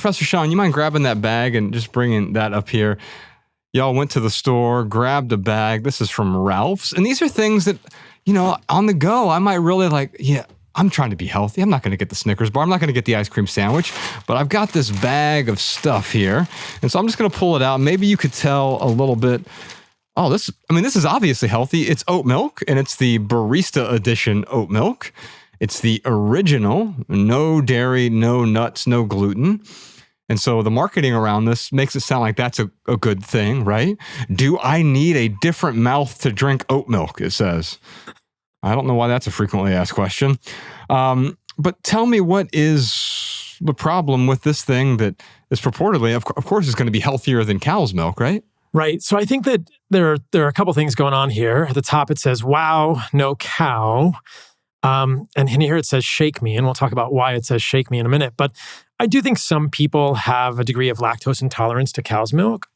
Professor Sean, you mind grabbing that bag and just bringing that up here? Y'all went to the store, grabbed a bag. This is from Ralph's. And these are things that, on the go, I might really like, I'm trying to be healthy. I'm not going to get the Snickers bar. I'm not going to get the ice cream sandwich. But I've got this bag of stuff here. And so I'm just going to pull it out. Maybe you could tell a little bit. Oh, this is obviously healthy. It's oat milk, and it's the barista edition oat milk. It's the original, no dairy, no nuts, no gluten. And so the marketing around this makes it sound like that's a good thing, right? Do I need a different mouth to drink oat milk, it says. I don't know why that's a frequently asked question. But tell me, what is the problem with this thing that is purportedly, of course, is going to be healthier than cow's milk, right? Right. So I think that there are a couple things going on here. At the top, it says, wow, no cow. And here it says, shake me. And we'll talk about why it says shake me in a minute. But I do think some people have a degree of lactose intolerance to cow's milk.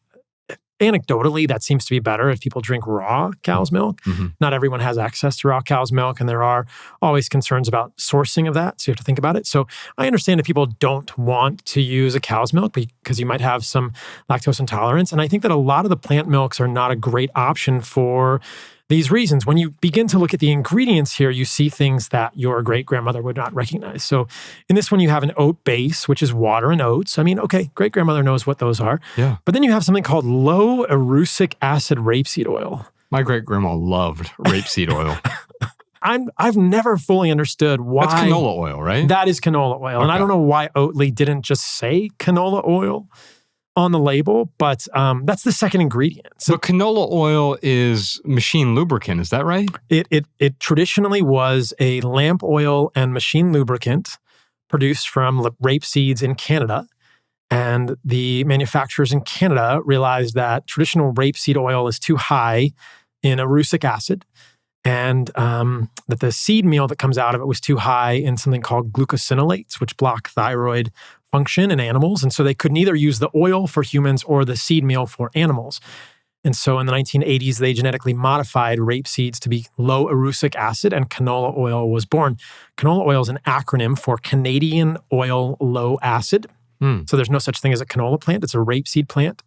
Anecdotally, that seems to be better if people drink raw cow's milk. Mm-hmm. Not everyone has access to raw cow's milk, and there are always concerns about sourcing of that, so you have to think about it. So I understand if people don't want to use a cow's milk because you might have some lactose intolerance, and I think that a lot of the plant milks are not a great option for these reasons. When you begin to look at the ingredients here, you see things that your great-grandmother would not recognize. So in this one, you have an oat base, which is water and oats. I mean, okay, great-grandmother knows what those are. Yeah. But then you have something called low erucic acid rapeseed oil. My great-grandma loved rapeseed oil. I've never fully understood why. That's canola oil, right? That is canola oil. Okay. And I don't know why Oatly didn't just say canola oil on the label, but that's the second ingredient. So canola oil is machine lubricant, is that right? It traditionally was a lamp oil and machine lubricant produced from rape seeds in Canada. And the manufacturers in Canada realized that traditional rapeseed oil is too high in erucic acid, and that the seed meal that comes out of it was too high in something called glucosinolates, which block thyroid function in animals. And so they could neither use the oil for humans or the seed meal for animals. And so in the 1980s, they genetically modified rape seeds to be low erucic acid, and canola oil was born. Canola oil is an acronym for Canadian Oil Low Acid. So there's no such thing as a canola plant. It's a rapeseed plant.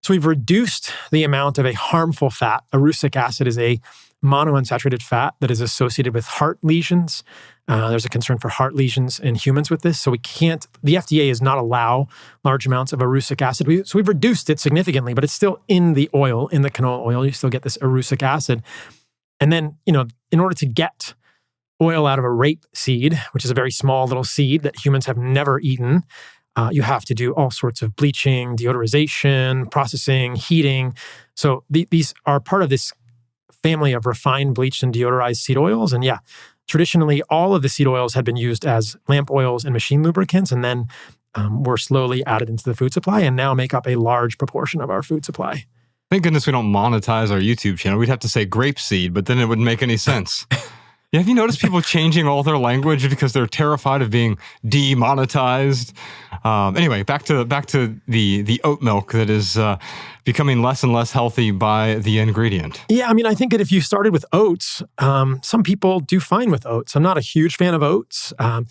So we've reduced the amount of a harmful fat. Erucic acid is a monounsaturated fat that is associated with heart lesions. There's a concern for heart lesions in humans with this. So the FDA does not allow large amounts of erucic acid. So we've reduced it significantly, but it's still in the oil, in the canola oil. You still get this erucic acid. And then, in order to get oil out of a rape seed, which is a very small little seed that humans have never eaten, you have to do all sorts of bleaching, deodorization, processing, heating. So these are part of this family of refined, bleached, and deodorized seed oils. And traditionally, all of the seed oils had been used as lamp oils and machine lubricants, and then were slowly added into the food supply and now make up a large proportion of our food supply. Thank goodness we don't monetize our YouTube channel. We'd have to say grapeseed, but then it wouldn't make any sense. Yeah, have you noticed people changing all their language because they're terrified of being demonetized? Anyway, back to the oat milk that is becoming less and less healthy by the ingredient. Yeah, I think that if you started with oats, some people do fine with oats. I'm not a huge fan of oats. I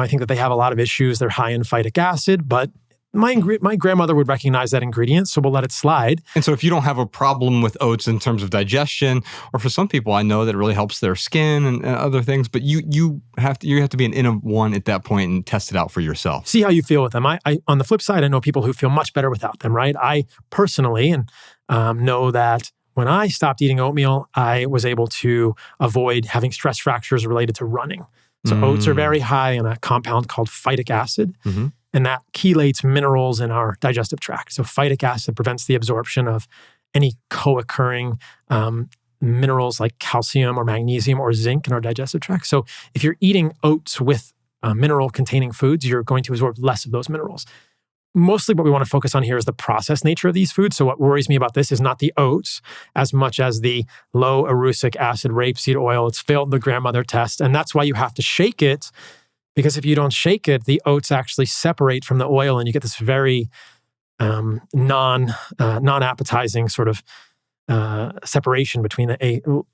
think that they have a lot of issues. They're high in phytic acid, but my grandmother would recognize that ingredient, so we'll let it slide. And so if you don't have a problem with oats in terms of digestion, or for some people I know that it really helps their skin and other things, but you have to be an N of one at that point and test it out for yourself. See how you feel with them. I on the flip side, I know people who feel much better without them, right? I personally know that when I stopped eating oatmeal, I was able to avoid having stress fractures related to running. So oats are very high in a compound called phytic acid. Mm-hmm. And that chelates minerals in our digestive tract. So phytic acid prevents the absorption of any co-occurring minerals like calcium or magnesium or zinc in our digestive tract. So if you're eating oats with mineral-containing foods, you're going to absorb less of those minerals. Mostly what we want to focus on here is the processed nature of these foods. So what worries me about this is not the oats as much as the low erucic acid rapeseed oil. It's failed the grandmother test. And that's why you have to shake it. Because if you don't shake it, the oats actually separate from the oil, and you get this very non-appetizing sort of separation between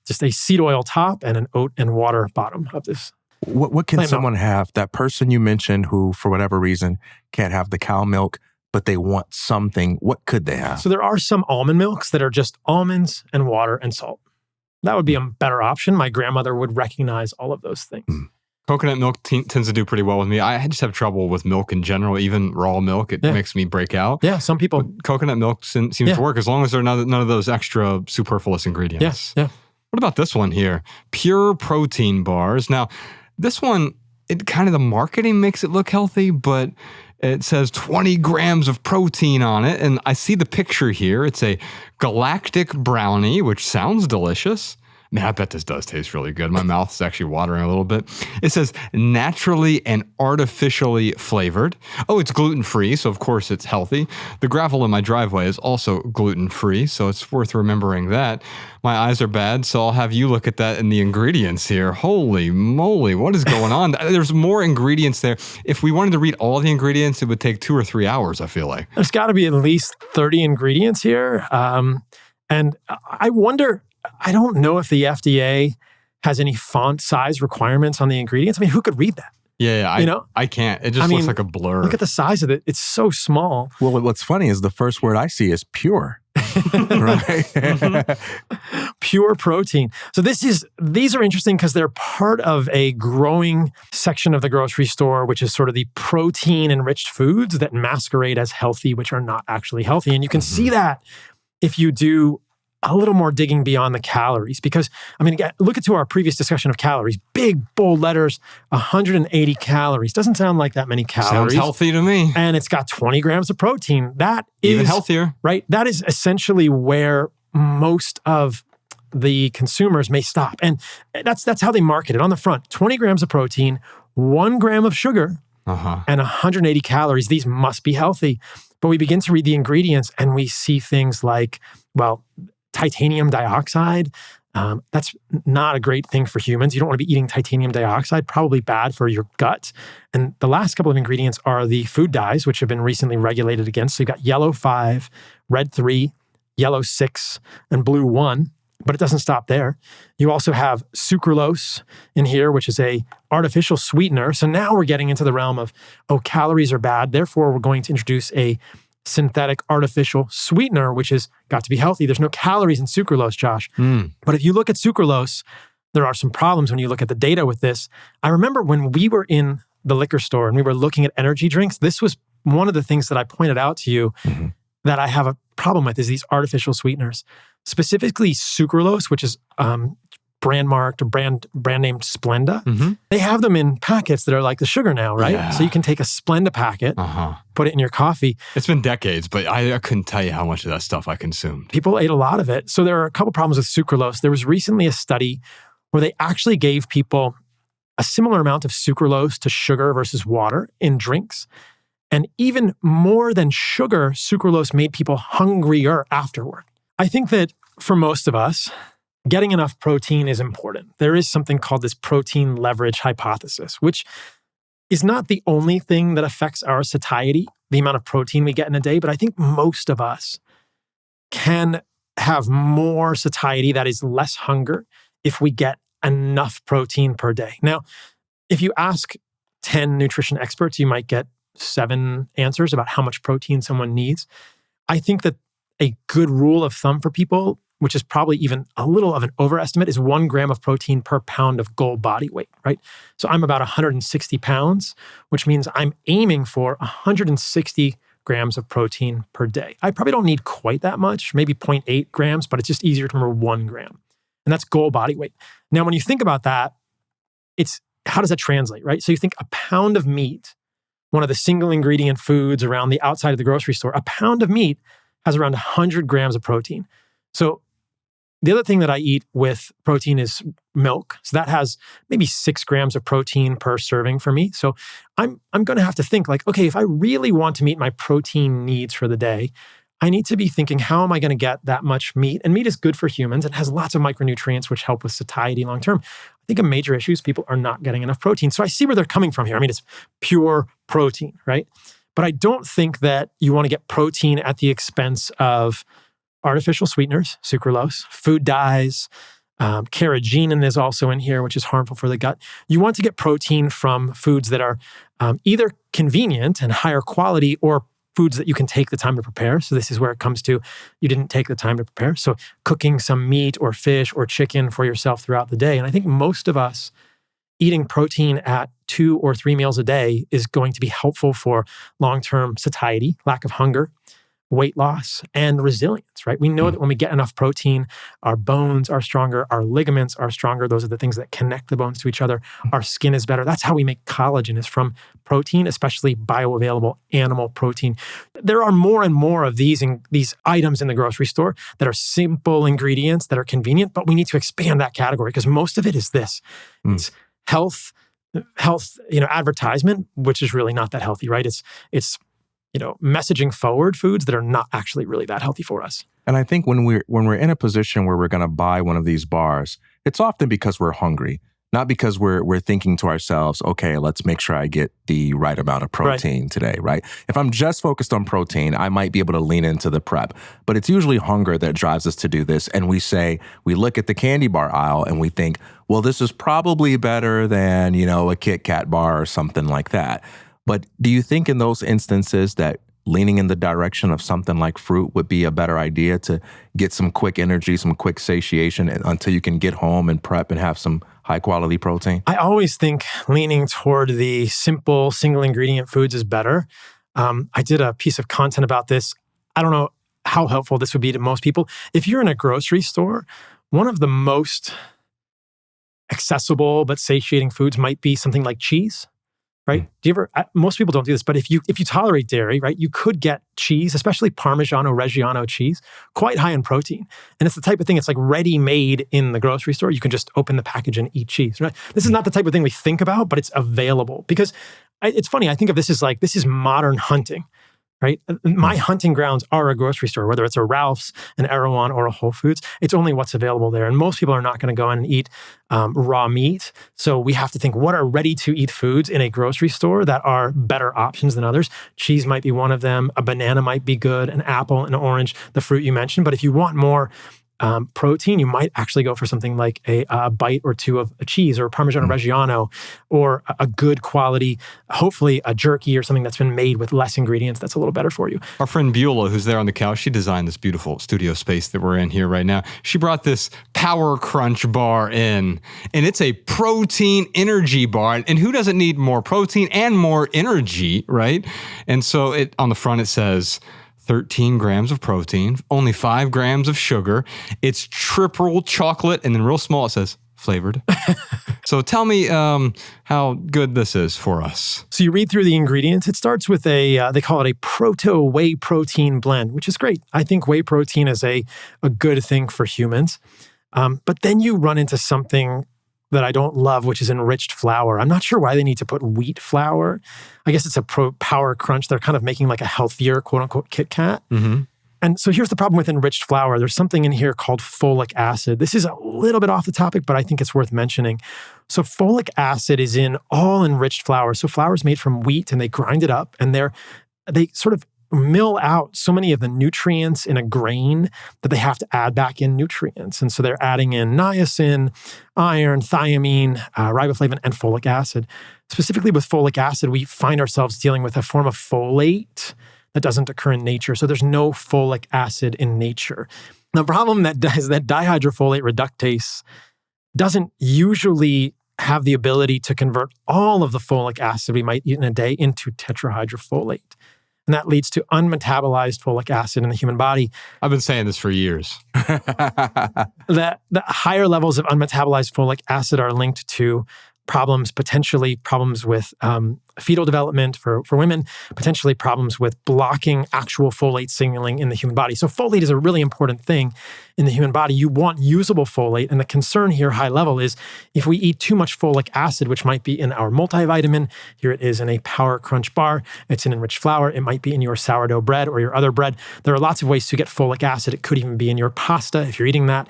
just a seed oil top and an oat and water bottom of this. What can Plant milk. someone have? That person you mentioned who, for whatever reason, can't have the cow milk, but they want something. What could they have? So there are some almond milks that are just almonds and water and salt. That would be a better option. My grandmother would recognize all of those things. Coconut milk tends to do pretty well with me. I just have trouble with milk in general, even raw milk. It makes me break out. Yeah, some people. But coconut milk seems to work as long as there are none of those extra superfluous ingredients. Yeah. What about this one here? Pure protein bars. Now, this one, it kind of the marketing makes it look healthy, but it says 20 grams of protein on it. And I see the picture here. It's a galactic brownie, which sounds delicious. Man, I bet this does taste really good. My mouth's actually watering a little bit. It says naturally and artificially flavored. Oh, it's gluten-free, so of course it's healthy. The gravel in my driveway is also gluten-free, so it's worth remembering that. My eyes are bad, so I'll have you look at that in the ingredients here. Holy moly, what is going on? There's more ingredients there. If we wanted to read all the ingredients, it would take 2 or 3 hours, I feel like. There's got to be at least 30 ingredients here. And I wonder... I don't know if the FDA has any font size requirements on the ingredients. I mean, who could read that? Yeah, I can't. It just looks like a blur. Look at the size of it. It's so small. Well, what's funny is the first word I see is pure. Right? Pure protein. So these are interesting because they're part of a growing section of the grocery store, which is sort of the protein-enriched foods that masquerade as healthy, which are not actually healthy. And you can see that if you do a little more digging beyond the calories. Because, I mean, look at our previous discussion of calories. Big, bold letters, 180 calories. Doesn't sound like that many calories. Sounds healthy to me. And it's got 20 grams of protein. That is... Even healthier. Right? That is essentially where most of the consumers may stop. And that's how they market it on the front. 20 grams of protein, 1 gram of sugar, and 180 calories. These must be healthy. But we begin to read the ingredients and we see things like, well, titanium dioxide. That's not a great thing for humans. You don't want to be eating titanium dioxide, probably bad for your gut. And the last couple of ingredients are the food dyes, which have been recently regulated against. So you've got yellow 5, red 3, yellow 6, and blue 1. But it doesn't stop there. You also have sucralose in here, which is a artificial sweetener. So now we're getting into the realm of, calories are bad. Therefore, we're going to introduce a synthetic artificial sweetener, which has got to be healthy. There's no calories in sucralose, Josh. But if you look at sucralose, there are some problems when you look at the data with this. I remember when we were in the liquor store and we were looking at energy drinks, this was one of the things that I pointed out to you that I have a problem with is these artificial sweeteners, specifically sucralose, which is brand marked or brand named Splenda. They have them in packets that are like the sugar now, right? Yeah. So you can take a Splenda packet, put it in your coffee. It's been decades, but I couldn't tell you how much of that stuff I consumed. People ate a lot of it. So there are a couple problems with sucralose. There was recently a study where they actually gave people a similar amount of sucralose to sugar versus water in drinks. And even more than sugar, sucralose made people hungrier afterward. I think that for most of us, getting enough protein is important. There is something called this protein leverage hypothesis, which is not the only thing that affects our satiety, the amount of protein we get in a day, but I think most of us can have more satiety, that is less hunger, if we get enough protein per day. Now, if you ask 10 nutrition experts, you might get 7 answers about how much protein someone needs. I think that a good rule of thumb for people, which is probably even a little of an overestimate, is 1 gram of protein per pound of goal body weight, right? So I'm about 160 pounds, which means I'm aiming for 160 grams of protein per day. I probably don't need quite that much, maybe 0.8 grams, but it's just easier to remember 1 gram. And that's goal body weight. Now, when you think about that, how does that translate, right? So you think a pound of meat, one of the single ingredient foods around the outside of the grocery store, a pound of meat has around 100 grams of protein. So the other thing that I eat with protein is milk. So that has maybe 6 grams of protein per serving for me. So I'm going to have to think like, okay, if I really want to meet my protein needs for the day, I need to be thinking, how am I going to get that much meat? And meat is good for humans. It has lots of micronutrients, which help with satiety long term. I think a major issue is people are not getting enough protein. So I see where they're coming from here. I mean, it's pure protein, right? But I don't think that you want to get protein at the expense of artificial sweeteners, sucralose, food dyes, Carrageenan is also in here, which is harmful for the gut. You want to get protein from foods that are either convenient and higher quality, or foods that you can take the time to prepare. So this is where it comes to, you didn't take the time to prepare. So cooking some meat or fish or chicken for yourself throughout the day. And I think most of us, eating protein at 2 or 3 meals a day is going to be helpful for long-term satiety, lack of hunger, weight loss, and resilience, right? We know that when we get enough protein, our bones are stronger, our ligaments are stronger. Those are the things that connect the bones to each other. Our skin is better. That's how we make collagen, is from protein, especially bioavailable animal protein. There are more and more of these items in the grocery store that are simple ingredients that are convenient, but we need to expand that category because most of it is this. It's health, advertisement, which is really not that healthy, right? It's messaging forward foods that are not actually really that healthy for us. And I think when we're in a position where we're going to buy one of these bars, it's often because we're hungry, not because we're thinking to ourselves, okay, let's make sure I get the right amount of protein today, right? If I'm just focused on protein, I might be able to lean into the prep, but it's usually hunger that drives us to do this. And we look at the candy bar aisle and we think, well, this is probably better than, a Kit Kat bar or something like that. But do you think in those instances that leaning in the direction of something like fruit would be a better idea to get some quick energy, some quick satiation until you can get home and prep and have some high quality protein? I always think leaning toward the simple single ingredient foods is better. I did a piece of content about this. I don't know how helpful this would be to most people. If you're in a grocery store, one of the most accessible but satiating foods might be something like cheese. Right? Most people don't do this, but if you tolerate dairy, right, you could get cheese, especially Parmigiano-Reggiano cheese, quite high in protein. And it's the type of thing, it's like ready-made in the grocery store. You can just open the package and eat cheese, right? This is not the type of thing we think about, but it's available. Because it's funny, I think of this as like, this is modern hunting, right? My hunting grounds are a grocery store, whether it's a Ralph's, an Erewhon, or a Whole Foods. It's only what's available there. And most people are not going to go in and eat raw meat. So we have to think, what are ready-to-eat foods in a grocery store that are better options than others? Cheese might be one of them. A banana might be good. An apple, an orange, the fruit you mentioned. But if you want more protein, you might actually go for something like a bite or two of a cheese or a Parmigiano-Reggiano, or a good quality, hopefully a jerky or something that's been made with less ingredients that's a little better for you. Our friend Beulah, who's there on the couch, she designed this beautiful studio space that we're in here right now. She brought this Power Crunch bar in, and it's a protein energy bar. And who doesn't need more protein and more energy, right? And so on the front it says 13 grams of protein, only 5 grams of sugar. It's triple chocolate, and then real small it says flavored. So tell me how good this is for us. So you read through the ingredients. It starts with they call it a proto whey protein blend, which is great. I think whey protein is a good thing for humans. But then you run into something that I don't love, which is enriched flour. I'm not sure why they need to put wheat flour. I guess it's a Power Crunch. They're kind of making like a healthier, quote unquote, Kit Kat. Mm-hmm. And so here's the problem with enriched flour. There's something in here called folic acid. This is a little bit off the topic, but I think it's worth mentioning. So folic acid is in all enriched flour. So flour is made from wheat and they grind it up and they sort of mill out so many of the nutrients in a grain that they have to add back in nutrients. And so they're adding in niacin, iron, thiamine, riboflavin, and folic acid. Specifically with folic acid, we find ourselves dealing with a form of folate that doesn't occur in nature. So there's no folic acid in nature. The problem is that dihydrofolate reductase doesn't usually have the ability to convert all of the folic acid we might eat in a day into tetrahydrofolate. And that leads to unmetabolized folic acid in the human body. I've been saying this for years. The higher levels of unmetabolized folic acid are linked to potentially problems with fetal development for women, potentially problems with blocking actual folate signaling in the human body. So folate is a really important thing in the human body. You want usable folate. And the concern here, high level, is if we eat too much folic acid, which might be in our multivitamin, here it is in a Power Crunch bar, it's in enriched flour, it might be in your sourdough bread or your other bread. There are lots of ways to get folic acid. It could even be in your pasta if you're eating that.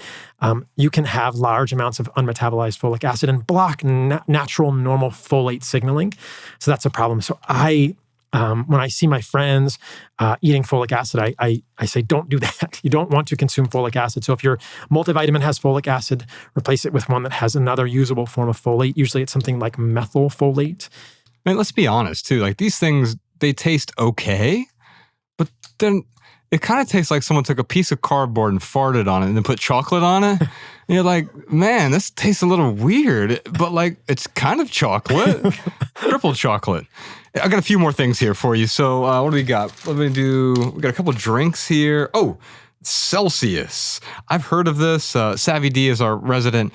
You can have large amounts of unmetabolized folic acid and block natural, normal folate signaling. So that's a problem. So I When I see my friends eating folic acid, I say, don't do that. You don't want to consume folic acid. So if your multivitamin has folic acid, replace it with one that has another usable form of folate. Usually it's something like methylfolate. Man, let's be honest too. Like these things, they taste okay, but then it kind of tastes like someone took a piece of cardboard and farted on it and then put chocolate on it. And you're like, man, this tastes a little weird, but like it's kind of chocolate, triple chocolate. I got a few more things here for you. So what do we got? We got a couple drinks here. Oh, Celsius. I've heard of this. Savvy D is our resident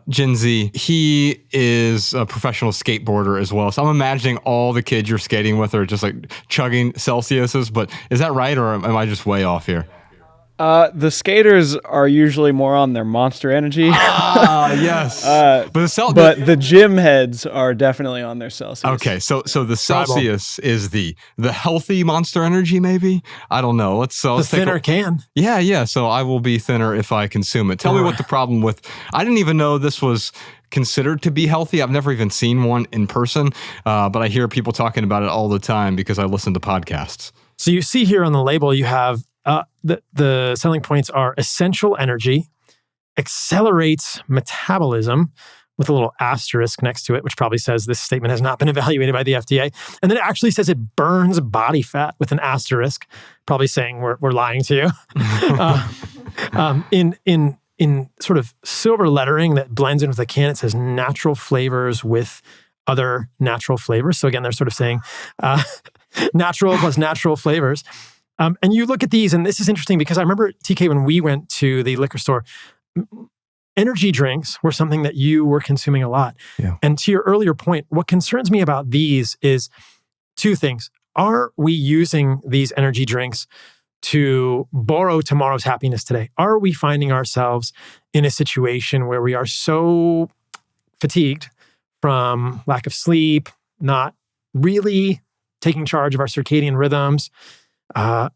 Gen Z. He is a professional skateboarder as well. So I'm imagining all the kids you're skating with are just like chugging Celsiuses. But is that right, or am I just way off here? The skaters are usually more on their Monster Energy. Yes. But the gym heads are definitely on their Celsius. Okay, so the Celsius is the healthy Monster Energy, maybe? I don't know. Let's the thinner can. Yeah. So I will be thinner if I consume it. Tell me what the problem with. I didn't even know this was considered to be healthy. I've never even seen one in person, but I hear people talking about it all the time because I listen to podcasts. So you see here on the label, you have the selling points are essential energy, accelerates metabolism with a little asterisk next to it, which probably says this statement has not been evaluated by the FDA. And then it actually says it burns body fat with an asterisk, probably saying we're lying to you. In sort of silver lettering that blends into the can, it says natural flavors with other natural flavors. So again, they're sort of saying natural plus natural flavors. And you look at these, and this is interesting because I remember, TK, when we went to the liquor store, energy drinks were something that you were consuming a lot. Yeah. And to your earlier point, what concerns me about these is two things. Are we using these energy drinks to borrow tomorrow's happiness today? Are we finding ourselves in a situation where we are so fatigued from lack of sleep, not really taking charge of our circadian rhythms,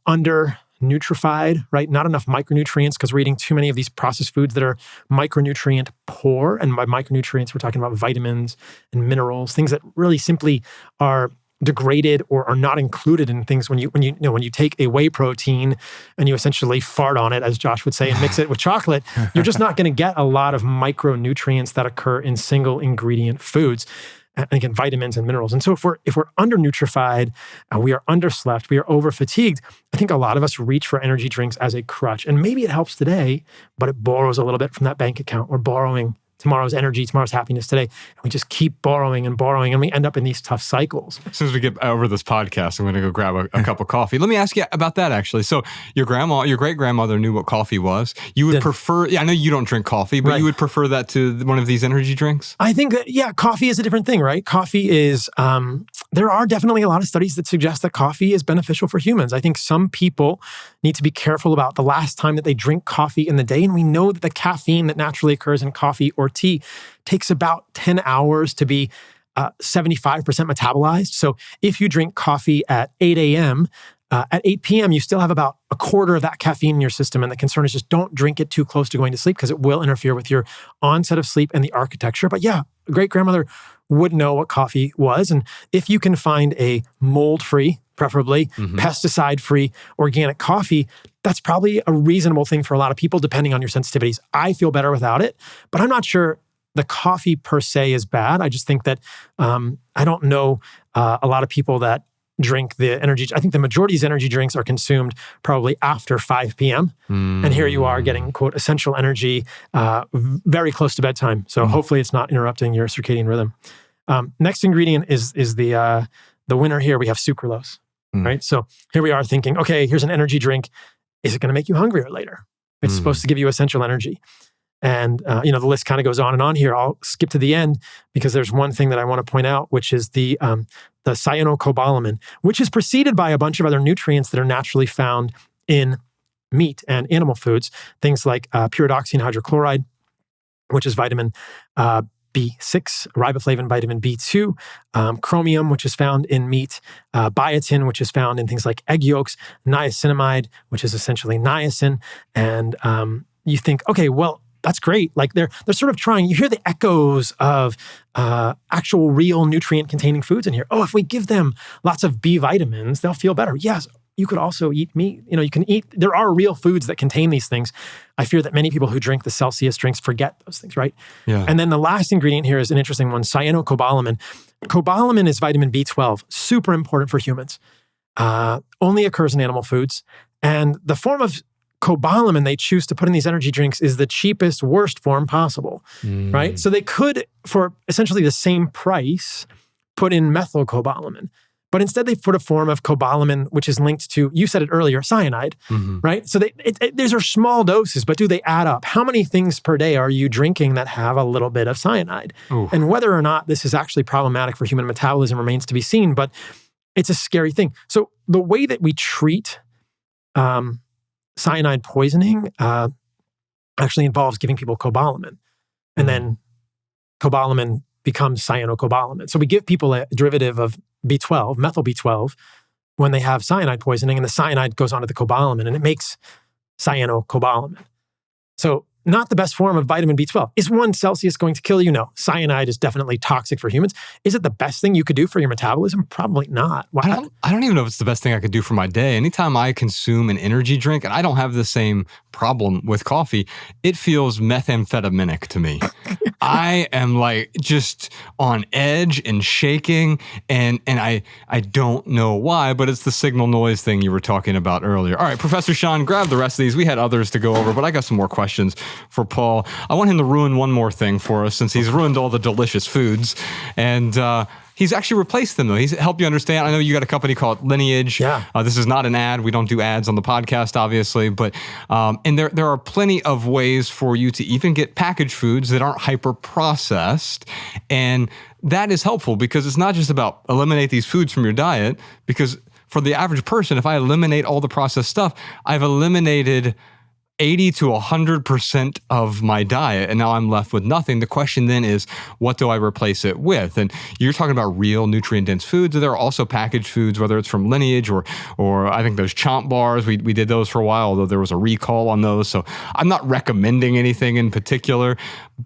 under nutrified, right? Not enough micronutrients because we're eating too many of these processed foods that are micronutrient poor. And by micronutrients, we're talking about vitamins and minerals, things that really simply are degraded or are not included in things. When you take a whey protein and you essentially fart on it, as Josh would say, and mix it with chocolate, you're just not going to get a lot of micronutrients that occur in single ingredient foods. And again, vitamins and minerals. And so if we're under-nutrified, we are underslept, we are over-fatigued, I think a lot of us reach for energy drinks as a crutch. And maybe it helps today, but it borrows a little bit from that bank account. We're borrowing tomorrow's energy, tomorrow's happiness today. And we just keep borrowing, and we end up in these tough cycles. As soon as we get over this podcast, I'm going to go grab a cup of coffee. Let me ask you about that, actually. So your great-grandmother knew what coffee was. You would prefer, I know you don't drink coffee, but you would prefer that to one of these energy drinks? I think that, coffee is a different thing, right? Coffee is, there are definitely a lot of studies that suggest that coffee is beneficial for humans. I think some people need to be careful about the last time that they drink coffee in the day. And we know that the caffeine that naturally occurs in coffee or tea takes about 10 hours to be 75% metabolized. So if you drink coffee at 8 a.m., at 8 p.m., you still have about a quarter of that caffeine in your system. And the concern is just don't drink it too close to going to sleep because it will interfere with your onset of sleep and the architecture. But yeah, a great-grandmother would know what coffee was. And if you can find a mold-free, preferably pesticide-free organic coffee, that's probably a reasonable thing for a lot of people, depending on your sensitivities. I feel better without it, but I'm not sure the coffee per se is bad. I just think that I don't know a lot of people that drink the energy. I think the majority of these energy drinks are consumed probably after 5 p.m. And here you are getting, quote, essential energy very close to bedtime. So hopefully it's not interrupting your circadian rhythm. Next ingredient is the winner here. We have sucralose, right? So here we are thinking, okay, here's an energy drink. Is it going to make you hungrier later? It's supposed to give you essential energy. And, the list kind of goes on and on here. I'll skip to the end because there's one thing that I want to point out, which is the cyanocobalamin, which is preceded by a bunch of other nutrients that are naturally found in meat and animal foods. Things like pyridoxine hydrochloride, which is vitamin B6, riboflavin, vitamin B2, chromium, which is found in meat, biotin, which is found in things like egg yolks, niacinamide, which is essentially niacin. And you think, okay, well, that's great. Like they're sort of trying, you hear the echoes of actual real nutrient containing foods in here. Oh, if we give them lots of B vitamins, they'll feel better. Yes, you could also eat meat. You can eat, there are real foods that contain these things. I fear that many people who drink the Celsius drinks forget those things, right? Yeah. And then the last ingredient here is an interesting one, cyanocobalamin. Cobalamin is vitamin B12, super important for humans. Only occurs in animal foods. And the form of cobalamin they choose to put in these energy drinks is the cheapest, worst form possible, right? So they could, for essentially the same price, put in methylcobalamin. But instead they put a form of cobalamin, which is linked to, you said it earlier, cyanide, right? So these are small doses, but do they add up? How many things per day are you drinking that have a little bit of cyanide? Ooh. And whether or not this is actually problematic for human metabolism remains to be seen, but it's a scary thing. So the way that we treat cyanide poisoning actually involves giving people cobalamin. And then cobalamin becomes cyanocobalamin. So we give people a derivative of B12, methyl B12, when they have cyanide poisoning, and the cyanide goes onto the cobalamin, and it makes cyanocobalamin. So not the best form of vitamin B12. Is 1 Celsius going to kill you? No. Cyanide is definitely toxic for humans. Is it the best thing you could do for your metabolism? Probably not. I don't even know if it's the best thing I could do for my day. Anytime I consume an energy drink, and I don't have the same problem with coffee, it feels methamphetaminic to me. I am like just on edge and shaking, and I don't know why, but it's the signal noise thing you were talking about earlier. All right, Professor Sean, grab the rest of these. We had others to go over, but I got some more questions for Paul. I want him to ruin one more thing for us, since he's ruined all the delicious foods, and he's actually replaced them, though. He's helped you understand. I know you got a company called Lineage. Yeah. This is not an ad. We don't do ads on the podcast, obviously. But and there are plenty of ways for you to even get packaged foods that aren't hyper-processed. And that is helpful because it's not just about eliminate these foods from your diet. Because for the average person, if I eliminate all the processed stuff, I've eliminated 80 to 100% of my diet, and now I'm left with nothing. The question then is, what do I replace it with? And you're talking about real nutrient-dense foods. There are also packaged foods, whether it's from Lineage or I think those Chomp bars. We did those for a while, although there was a recall on those. So I'm not recommending anything in particular,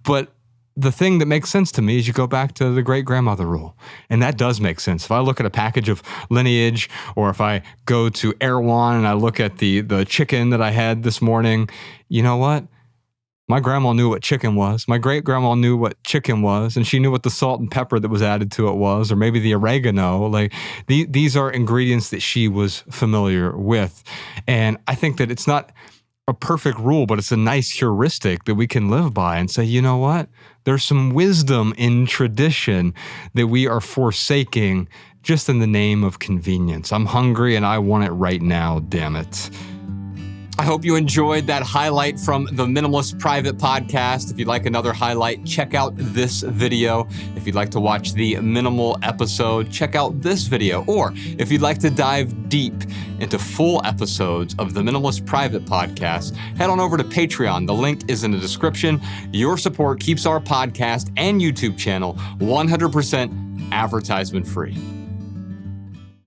but the thing that makes sense to me is you go back to the great-grandmother rule. And that does make sense. If I look at a package of Lineage, or if I go to Erewhon and I look at the chicken that I had this morning, you know what? My grandma knew what chicken was. My great-grandma knew what chicken was, and she knew what the salt and pepper that was added to it was, or maybe the oregano. Like these are ingredients that she was familiar with. And I think that it's not a perfect rule, but it's a nice heuristic that we can live by and say, you know what? There's some wisdom in tradition that we are forsaking just in the name of convenience. I'm hungry and I want it right now, damn it. I hope you enjoyed that highlight from the Minimalist Private Podcast. If you'd like another highlight, check out this video. If you'd like to watch the minimal episode, check out this video. Or if you'd like to dive deep into full episodes of the Minimalist Private Podcast, head on over to Patreon. The link is in the description. Your support keeps our podcast and YouTube channel 100% advertisement free.